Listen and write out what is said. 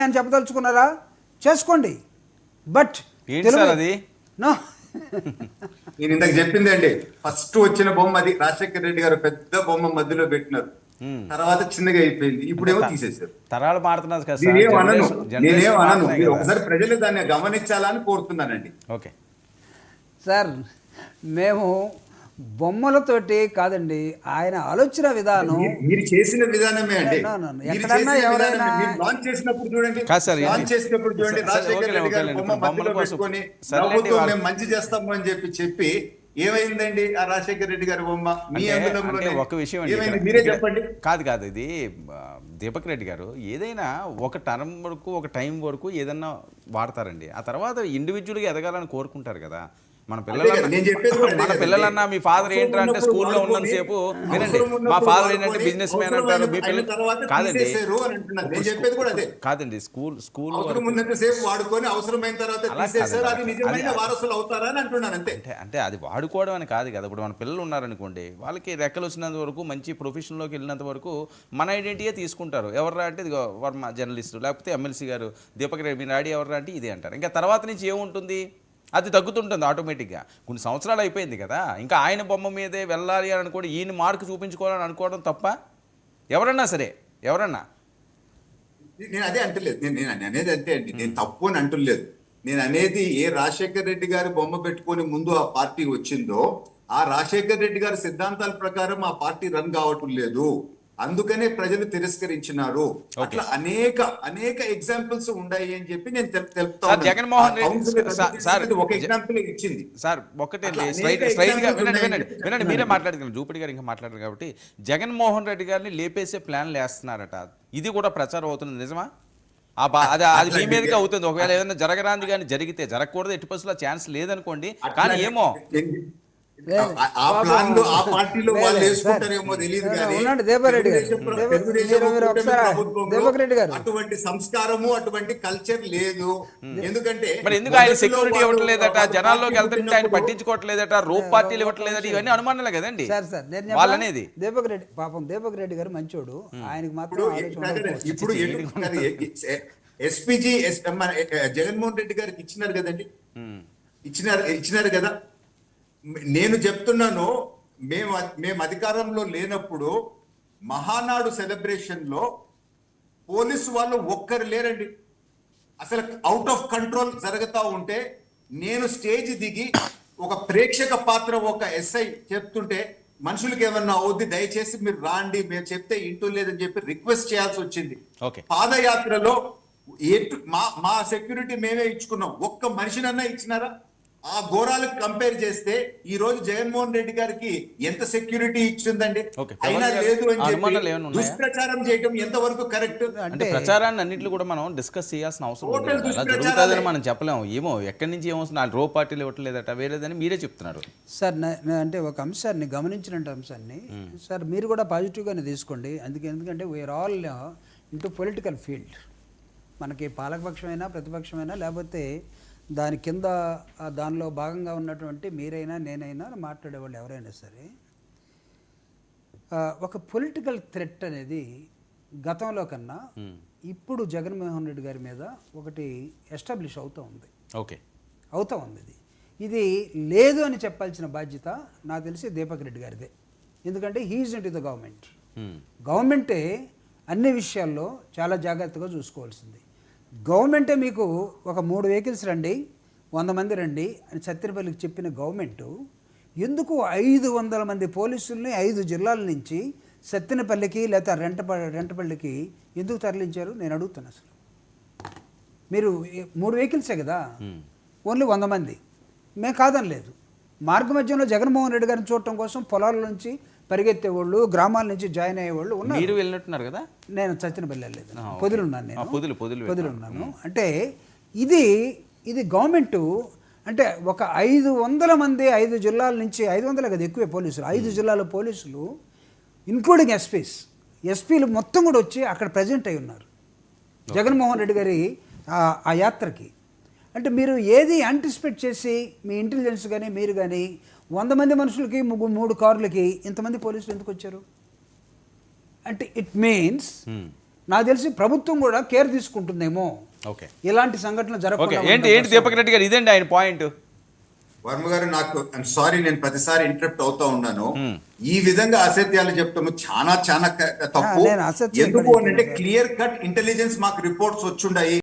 అని చెప్పదలుచుకున్నారా చేసుకోండి, బట్ అది నో. నేను ఇందాక చెప్పింది అండి, ఫస్ట్ వచ్చిన బొమ్మ అది రాజశేఖర రెడ్డి గారు పెద్ద బొమ్మ మధ్యలో పెట్టినారు, తర్వాత చిన్నగా అయిపోయింది, ఇప్పుడేమో తీసేశారు. తరాలు మారుతున్నారు కదా, నేనేం అనను, మీరు ఒకసారి ప్రజలు దాన్ని గమనించాలని కోరుతున్నానండి. ఓకే సార్, మేము బొమ్మలతోటి కాదండి, ఆయన ఆలోచన విధానం మీరు చేసిన విధానమే అండి. ఎక్కడన్నా ఎవరైనా లాంచ్ చేసినప్పుడు చూడండి, లాంచ్ చేసినప్పుడు చూడండి, రాజశేఖర రెడ్డి గారు బొమ్మ మధ్యలో పెట్టుకొని నవ్వుతూ మేము మంచి చేస్తాము అని చెప్పి ఏమైందండి ఆ రాజశేఖర రెడ్డి గారి బొమ్మ మీ అంటే ఒక విషయం మీరే చెప్పండి. కాదు ఇది దీపక్ రెడ్డి గారు ఏదైనా ఒక టర్మ్ వరకు ఒక టైం వరకు ఏదన్నా వాడతారండి, ఆ తర్వాత ఇండివిజువల్గా ఎదగాలని కోరుకుంటారు కదా. మన పిల్లలన్నా మీ ఫాదర్ ఏంటంటే స్కూల్లో ఉన్నంతసేపు వినండి, మా ఫాదర్ ఏంటంటే బిజినెస్ మ్యాన్ అంటారు, మీ పిల్లలు కాదండి కాదండి స్కూల్ వాడుకొని అవసరమైన తర్వాత అంటే అది వాడుకోవడం అని కాదు కదా. ఇప్పుడు మన పిల్లలు ఉన్నారనుకోండి, వాళ్ళకి రెక్కలు వచ్చినంత వరకు మంచి ప్రొఫెషన్లోకి వెళ్ళినంత వరకు మన ఐడెంటిటీయే తీసుకుంటారు. ఎవర్రా అంటే ఇది వర్మ జర్నలిస్టు, లేకపోతే ఎమ్మెల్సీ గారు దీపక్ రెడ్డి, మీ డాడీ ఎవర్రా అంటే ఇదే అంటారు. ఇంకా తర్వాత నుంచి ఏముంటుంది, అది తగ్గుతుంటుంది ఆటోమేటిక్గా. కొన్ని సంవత్సరాలు అయిపోయింది కదా, ఇంకా ఆయన బొమ్మ మీదే వెళ్ళాలి అని అనుకోవడం, ఈయన మార్కు చూపించుకోవాలని అనుకోవడం తప్ప. ఎవరన్నా సరే ఎవరన్నా, నేను అదే అంటలేదు, నేను అనేది అంతే అండి, నేను తప్పు అని అంటలేదు. నేను అనేది ఏ రాజశేఖర రెడ్డి గారి బొమ్మ పెట్టుకొని ముందు ఆ పార్టీ వచ్చిందో, ఆ రాజశేఖర రెడ్డి గారి సిద్ధాంతాల ప్రకారం ఆ పార్టీ రన్ కావటం లేదు, అందుకనే ప్రజలు తిరస్కరించినారు. అట్లా అనేక ఎగ్జాంపుల్స్ ఉన్నాయి అని చెప్పి నేను తెలుపుతాను. జగన్మోహన్ రెడ్డి ఒక ఎగ్జాంపుల్ ఇచ్చింది సార్, ఒకటే వినండి, మీరే మాట్లాడుతున్నారు, జూపిడి గారు ఇంకా మాట్లాడారు కాబట్టి. జగన్మోహన్ రెడ్డి గారిని లేపేసే ప్లాన్లు వేస్తున్నారట, ఇది కూడా ప్రచారం అవుతుంది, నిజమా? అది మీ మీదకి అవుతుంది. ఒకవేళ ఏదైనా జరగరాంది కానీ జరిగితే, జరగకూడదు ఎట్టి పరిస్థితుల్లో ఛాన్స్ లేదనుకోండి, కానీ ఏమో అటువంటి సంస్కారము అటువంటి కల్చర్ లేదు. ఎందుకంటే మరి ఎందుకు ఆయన సెక్యూరిటీ ఇవ్వట్లేదట, జనాల్లోకి వెళ్తుంటే ఆయన పట్టించుకోవట్లేదట, రూప్ పార్టీలు ఇవ్వట్లేదట, ఇవన్నీ అనుమానాలే కదండి వాళ్ళనేది. దీపక్ రెడ్డి పాపం, దీపక్ రెడ్డి గారు మంచోడు, ఆయనకి మాత్రం ఇప్పుడు ఎస్పీజీ జగన్మోహన్ రెడ్డి గారికి ఇచ్చినారు కదండి, ఇచ్చినారు కదా. నేను చెప్తున్నాను, మేము అధికారంలో లేనప్పుడు మహానాడు సెలబ్రేషన్ లో పోలీసు వాళ్ళు ఒక్కరు లేరండి. అసలు అవుట్ ఆఫ్ కంట్రోల్ జరుగుతూ ఉంటే నేను స్టేజ్ దిగి ఒక ప్రేక్షక పాత్ర, ఒక ఎస్ఐ చెప్తుంటే మనుషులకి ఏమన్నా అవుద్ది, దయచేసి మీరు రాండి, మేము చెప్తే ఇంటూ లేదని చెప్పి రిక్వెస్ట్ చేయాల్సి వచ్చింది. పాదయాత్రలో మా సెక్యూరిటీ మేమే ఇచ్చుకున్నాం, ఒక్క మనిషినన్నా ఇచ్చినారా? ఆ ఘోరాలకు కంపేర్ చేస్తే ఈ రోజు జగన్మోహన్ రెడ్డి గారికి ఎంత సెక్యూరిటీ ఇచ్చిందండి, అయినా లేదు అని చెప్పి దుష్ప్రచారం చేయడం ఎంతవరకు కరెక్ట్? అంటే ప్రచారాన్ని అన్నింటిలో కూడా మనం డిస్కస్ చేయాల్సిన అవసరం జరుగుతుందని మనం చెప్పలేము. ఏమో ఎక్కడి నుంచి ఏమొస్తుంది, రో పార్టీలు ఇవ్వట్లేదట, వేరేదని మీరే చెప్తున్నారు సార్. అంటే ఒక అంశాన్ని గమనించిన అంశాన్ని సార్ మీరు కూడా పాజిటివ్గానే తీసుకోండి. ఎందుకంటే we are all into political field. మనకి పాలకపక్షమైనా ప్రతిపక్షమైనా లేకపోతే దాని కింద దానిలో భాగంగా ఉన్నటువంటి మీరైనా నేనైనా మాట్లాడేవాళ్ళు ఎవరైనా సరే, ఒక పొలిటికల్ థ్రెట్ అనేది గతంలో కన్నా ఇప్పుడు జగన్మోహన్ రెడ్డి గారి మీద ఒకటి ఎస్టాబ్లిష్ అవుతూ ఉంది. అవుతూ ఉంది. ఇది లేదు అని చెప్పాల్సిన బాధ్యత నాకు తెలిసి దీపక్ రెడ్డి గారిదే. ఎందుకంటే హీఈస్ ఇంటు ద గవర్నమెంట్. గవర్నమెంటే అన్ని విషయాల్లో చాలా జాగ్రత్తగా చూసుకోవాల్సింది. గవర్నమెంటే మీకు ఒక 3 వెహికల్స్ రండి, 100 మంది రండి అని సత్తెనపల్లికి చెప్పిన గవర్నమెంటు ఎందుకు 500 మంది పోలీసుల్ని 5 జిల్లాల నుంచి సత్తెనపల్లికి లేదా రెంటపల్లికి ఎందుకు తరలించారు నేను అడుగుతాను. అసలు మీరు 3 వెహికల్సే కదా, ఓన్లీ 100 మంది. మేము కాదనలేదు. మార్గ మధ్యంలో జగన్మోహన్ రెడ్డి గారిని చూడటం కోసం పొలాల నుంచి పరిగెత్తేవాళ్ళు, గ్రామాల నుంచి జాయిన్ అయ్యేవాళ్ళు ఉన్నారు. మీరు వెళ్ళినట్టున్నారు కదా? నేను సత్తెనపల్లి వెళ్ళలేదు, పొదిలున్నాను. నేను పొదిలున్నాను. అంటే ఇది గవర్నమెంటు అంటే ఒక 500 మంది 5 జిల్లాల నుంచి, 500 కదా ఎక్కువే పోలీసులు, 5 జిల్లాల పోలీసులు ఇంక్లూడింగ్ ఎస్పీలు మొత్తం కూడా వచ్చి అక్కడ ప్రజెంట్ అయి ఉన్నారు జగన్మోహన్ రెడ్డి గారి ఆ యాత్రకి. అంటే మీరు ఏది యాంటిసిపేట్ చేసి మీ ఇంటెలిజెన్స్ కానీ మీరు కానీ 100 మంది మనుషులకి 3 కార్లకి ఇంతమంది పోలీసులు ఎందుకు వచ్చారు? అంటే ఇట్ మీన్స్ నాకు తెలిసి ప్రభుత్వం కూడా కేర్ తీసుకుంటుందేమో ఓకే ఇలాంటి సంఘటనలు ఓకే జరగకుండా ఏంటి దీపక్ రెడ్డి గారు ఇదండి ఆయన పాయింట్. వర్మ గారు, నాకు సారీ, నేను ప్రతిసారి ఇంటరప్ట్ అవుతా ఉన్నాను. ఈ విధంగా అసత్యాలు చెప్తాము చాలా చాలా తప్పు. నేను అసత్యం ఎందుకు అంటే క్లియర్ కట్ ఇంటెలిజెన్స్ మాకు రిపోర్ట్స్ వచ్చుండాయి.